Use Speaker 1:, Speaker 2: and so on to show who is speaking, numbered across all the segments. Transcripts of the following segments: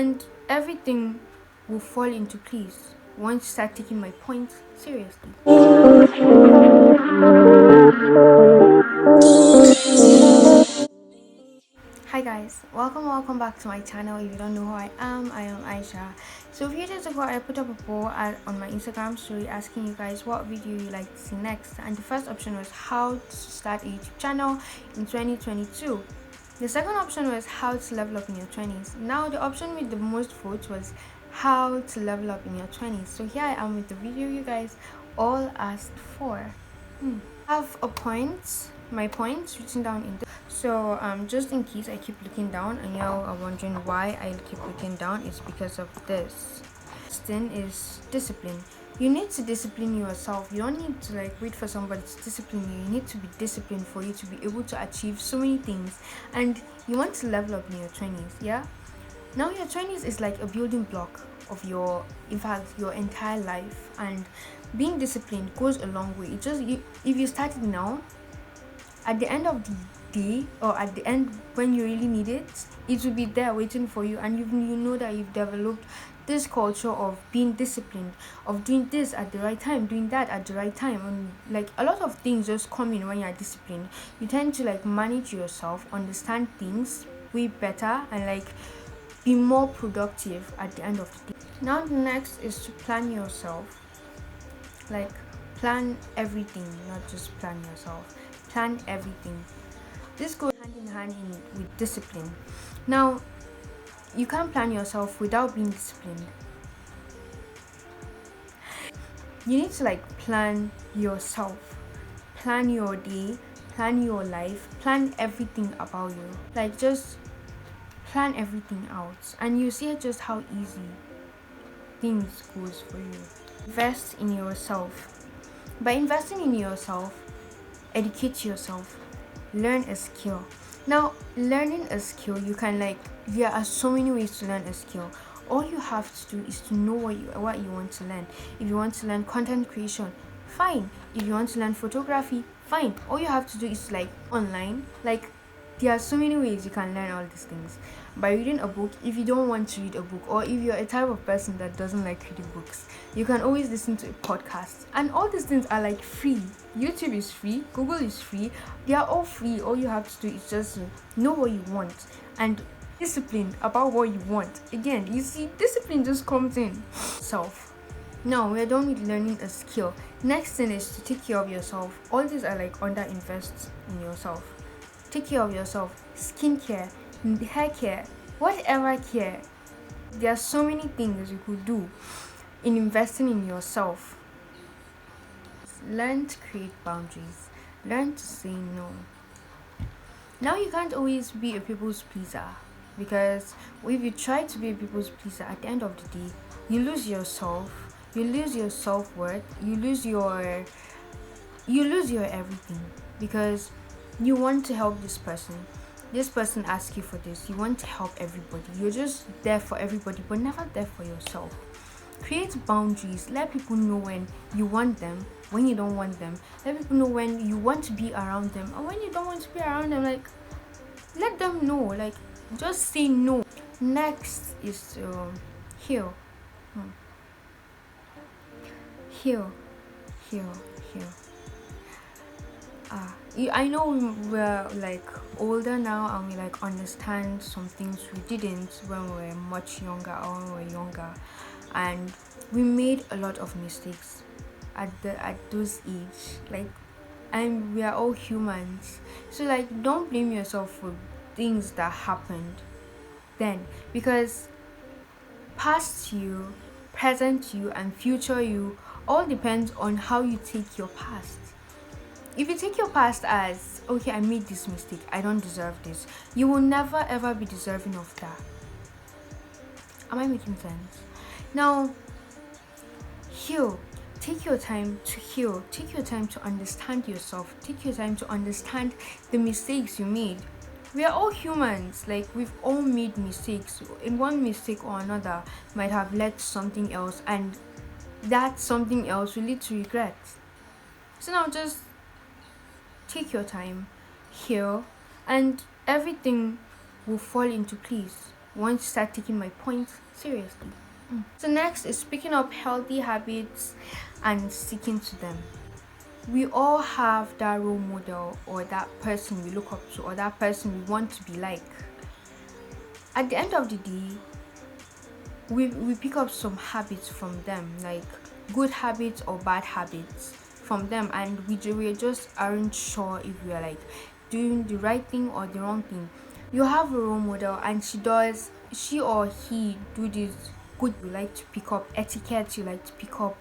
Speaker 1: and everything will fall into place once you start taking my points seriously. Hi guys, welcome back to my channel. If you don't know who I am Aisha. So a few days ago I put up a poll on my Instagram story asking you guys what video you like to see next, and the first option was how to start a YouTube channel in 2022. The second option was how to level up in your 20s. Now the option with the most votes was how to level up in your 20s. So here I am with the video you guys all asked for. I have my points written down in so just in case I keep looking down and you are wondering why I keep looking down, it's because of this. Thing is discipline. You need to discipline yourself. You don't need to like wait for somebody to discipline you. You need to be disciplined for you to be able to achieve so many things. And you want to level up in your 20s, yeah? Now your 20s is like a building block of your entire life, and being disciplined goes a long way. If you start it now, at the end of the day, or at the end when you really need it, it will be there waiting for you, and you know that you've developed this culture of being disciplined, of doing this at the right time, doing that at the right time, and like a lot of things just come in when you're disciplined. You tend to like manage yourself, understand things way better, and like be more productive at the end of the day. Now the next is to plan yourself. Like plan everything, not just plan yourself. Plan everything. This goes hand in hand with discipline. Now you can't plan yourself without being disciplined. You need to like plan yourself, plan your day, plan your life, plan everything about you. Like just plan everything out, and you see just how easy things goes for you. Invest in yourself. By investing in yourself, educate yourself, learn a skill. Now learning a skill, you can like, there are so many ways to learn a skill. All you have to do is to know what you want to learn. If you want to learn content creation, fine. If you want to learn photography, fine. All you have to do is like online, like there are so many ways you can learn all these things. By reading a book, if you don't want to read a book, or if you're a type of person that doesn't like reading books, you can always listen to a podcast. And all these things are like free. YouTube is free, Google is free, they are all free. All you have to do is just know what you want and discipline about what you want. Again, you see, discipline just comes in self. Now we're done with learning a skill. Next thing is to take care of yourself. All these are like under invest in yourself. Take care of yourself. Skincare, hair care, whatever care. There are so many things you could do in investing in yourself. Learn to create boundaries. Learn to say no. Now you can't always be a people's pleaser, because if you try to be a people's pleaser, at the end of the day, you lose yourself. You lose your self-worth. You lose your everything, because you want to help this person asks you for this, you want to help everybody, you're just there for everybody but never there for yourself. Create boundaries. Let people know when you want them, when you don't want them. Let people know when you want to be around them and when you don't want to be around them. Like, let them know. Like, just say no. Next is to heal. Heal. I know we're like older now and we like understand some things we didn't when we were much younger, or when we were younger, and we made a lot of mistakes at those age. Like, and we are all humans, so like don't blame yourself for things that happened then, because past you, present you, and future you all depends on how you take your past. If you take your past as, okay, I made this mistake, I don't deserve this, you will never ever be deserving of that. Am I making sense? Now, heal. Take your time to heal. Take your time to understand yourself. Take your time to understand the mistakes you made. We are all humans. Like, we've all made mistakes. In one mistake or another might have led to something else, and that something else will lead to regret. So now just take your time, heal, and everything will fall into place once you start taking my points seriously. So next is picking up healthy habits and sticking to them. We all have that role model or that person we look up to or that person we want to be like. At the end of the day, we pick up some habits from them, like good habits or bad habits from them, and we just aren't sure if we are like doing the right thing or the wrong thing. You have a role model and she or he do this good, you like to pick up etiquette, you like to pick up,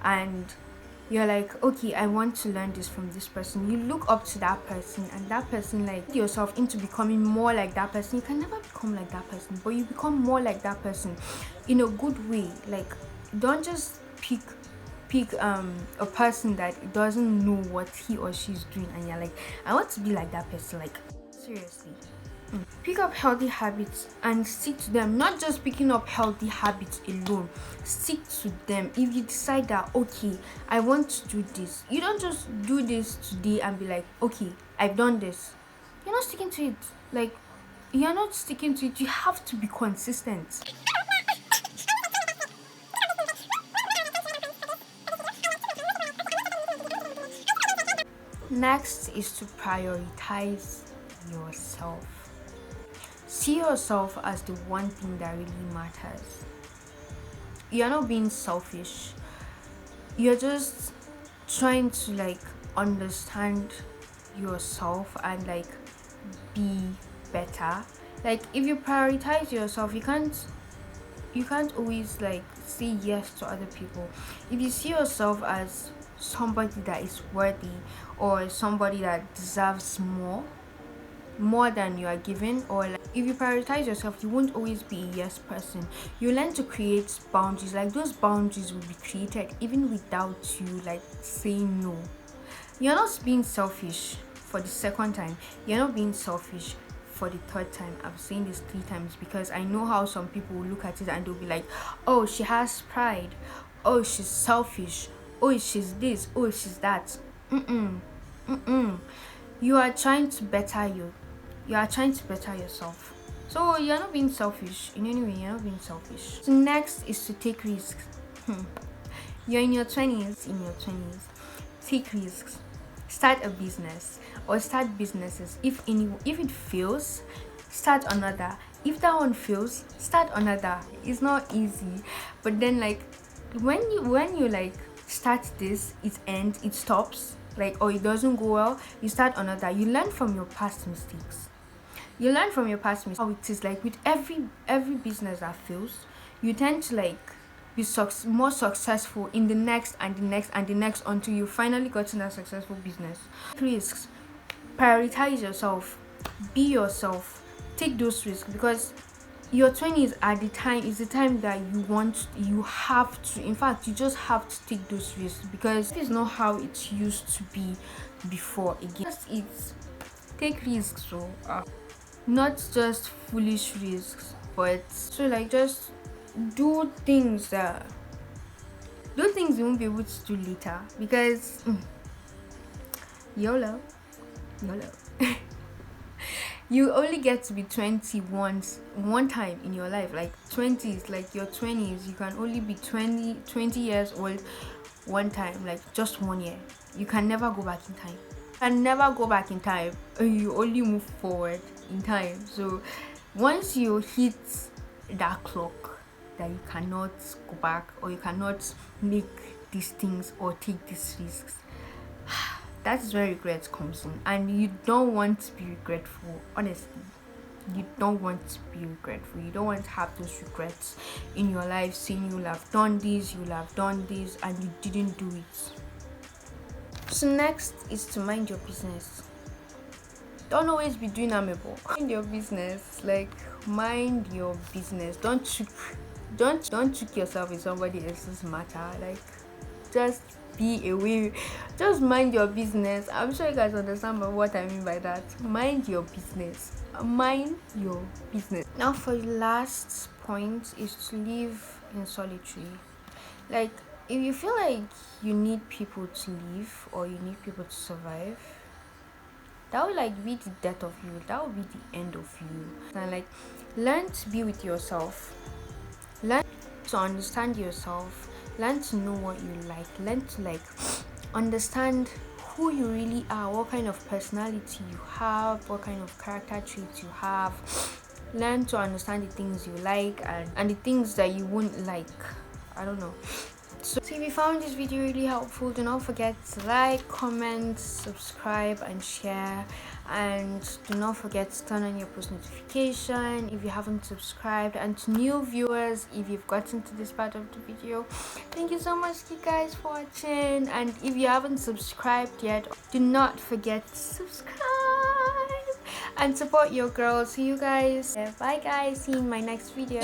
Speaker 1: and you're like, okay, I want to learn this from this person. You look up to that person, and that person, like, yourself into becoming more like that person. You can never become like that person, but you become more like that person in a good way. Like, don't just pick a person that doesn't know what he or she's doing, and you're like, I want to be like that person. Like, seriously. Pick up healthy habits and stick to them. Not just picking up healthy habits alone, stick to them. If you decide that, okay, I want to do this, you don't just do this today and be like, okay, I've done this. You're not sticking to it. Like, you're not sticking to it. You have to be consistent. Next is to prioritize yourself. See yourself as the one thing that really matters. You're not being selfish. You're just trying to like understand yourself and like be better. Like, if you prioritize yourself, you can't always like say yes to other people. If you see yourself as somebody that is worthy or somebody that deserves more than you are given, or like, if you prioritize yourself, you won't always be a yes person. You learn to create boundaries. Like, those boundaries will be created even without you like saying no. You're not being selfish for the second time. You're not being selfish for the third time. I'm saying this 3 times because I know how some people will look at it and they'll be like, oh, she has pride, oh, she's selfish, oh, she's this, oh, she's that. You are trying to better you are trying to better yourself. So you're not being selfish in any way. You're not being selfish. So next is to take risks. You're in your 20s. Take risks. Start a business or start businesses. If it fails, start another. If that one fails, start another. It's not easy, but then like when you like start this, it ends, it stops, like, or it doesn't go well, you start another. You learn from your past mistakes. How it is, like, with every business that fails, you tend to like be more successful in the next and the next and the next until you finally got in that successful business. Risks. Prioritize yourself. Be yourself. Take those risks, because your 20s is the time that you have to, in fact, you just have to take those risks, because this is not how it used to be before. Again, it's take risks. So not just foolish risks, but so like just do things you won't be able to do later, because YOLO. You only get to be 20 once, one time in your life. Like 20s, like your 20s, you can only be 20 years old one time, like just 1 year. You can never go back in time. You only move forward in time. So once you hit that clock that you cannot go back, or you cannot make these things or take these risks, that is where regret comes in. And you don't want to be regretful. Honestly, you don't want to be regretful. You don't want to have those regrets in your life, saying you'll have done this, and you didn't do it. So next is to mind your business. Don't always be doing amebo. Mind your business. Like, mind your business. Don't trick yourself with somebody else's matter. Like, just be away. Just mind your business. I'm sure you guys understand what I mean by that. Mind your business. Now, for the last point is to live in solitary. Like, if you feel like you need people to live or you need people to survive, that would like be the death of you. That would be the end of you. And like, learn to be with yourself. Learn to understand yourself. Learn to know what you like. Learn to like understand who you really are, what kind of personality you have, what kind of character traits you have. Learn to understand the things you like and the things that you wouldn't like. I don't know. So if you found this video really helpful, do not forget to like, comment, subscribe and share, and do not forget to turn on your post notification if you haven't subscribed. And to new viewers, if you've gotten to this part of the video, thank you so much you guys for watching. And if you haven't subscribed yet, do not forget to subscribe and support your girl. See you guys. Bye guys, see you in my next video.